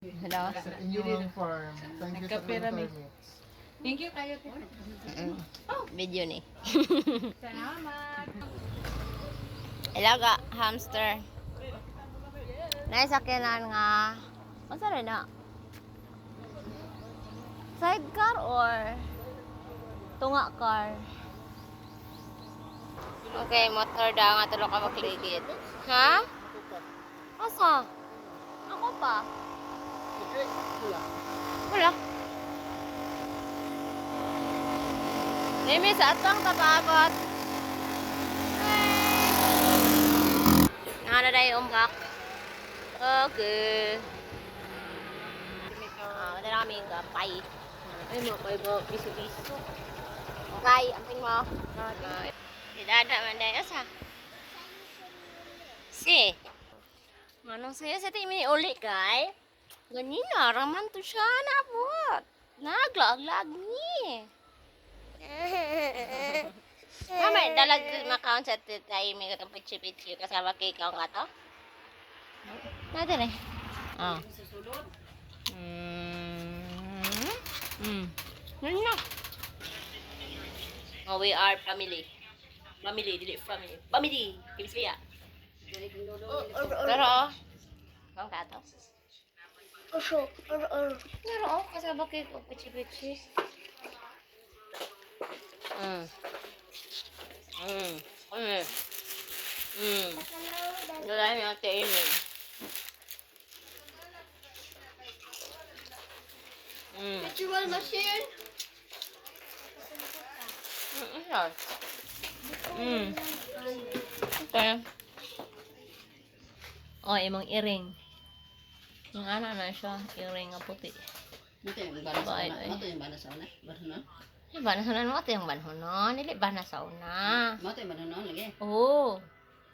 Hello? In uniform. Thank you sa Nagkapera mi. permits. Thank you kayo. Video ni. Salamat. Ilaga, hamster. Naisakyanan nga. Masa rin na? Sidecar or tunga car? Okay, motor daw nga tulo ka makligid. Ha? Asa? Ako pa. Wala. Nimi sa atang tapagot. Nga na dahi umbak. Okay. Wala na kami gapay. Ay, mga kayo ba? Biso-biso. Okay, amping mo. Didada man dahi. Asa? Si. Manong saya sa timi uli kay. Ganina, raman to siya nabot. Naglag-lag ni. Mama, dalag makaon sa tayo may katong pichi-pichi kasama kay ikaw nga to. Natin eh. Oh. Ganina. Oh, we are family. Family, dili family. Family, Bisaya. Pero, kung kato. Pero, kasama kay ko pichi-pichi. Wala yung ate ini. Virtual machine. Isa. Okay. Oh, imong iring. Yung ana na siya, iring nga puti. Ito yung bana sa Bye, una. bye. Ito yung bana sa una. Bana. Di ba nasa mo ito yung banhonon? Dili ba nasa una? Ito yung bana lagi. Oo.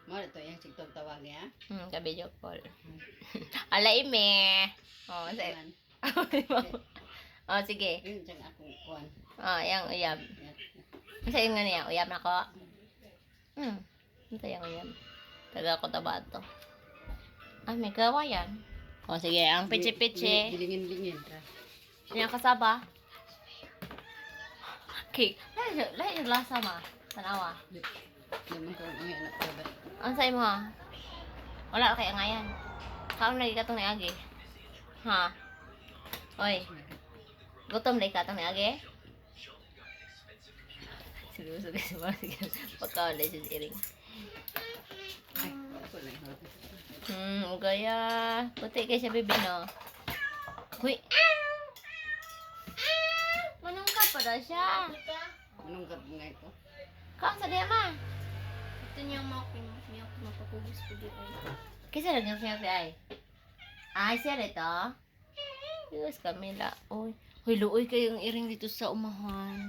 Mo ito yung TikTok tawag niya. Kabidyo call. Ala ime. Oh, sige. Yan. Oh, sige. Yun dyan ako kuhan. Oh, yang uyab. Sa yung nga niya, uyab na ko. Ito yung uyab. Taga ko tabato. Ah, may gawa yan. Oh, sige. Ang pichi-pichi. Dilingin-lingin. Yung kasaba. Okay. Lahat yung lasa ma. Tanawa. Naman ko ang anak ko ba? Ang sa'yo mo ha? Wala kaya nga yan. Kaon lagi ka itong niagi. Ha? Oy. Gutom lagi ka itong niagi? Sige. Pagkaon lagi siya iring. Ay, ako lang. Ugaya. Puti kayo siya bibi no? Huy. Manungkat pa daw siya. Anong gab nga ito? Kaon sa diya ma. Ito niya mga mapapugis ko dito. Kisa lang yung siya ay. Ay, siya rito. Diyos kami la. Uy, luoy kayong iring dito sa umahan.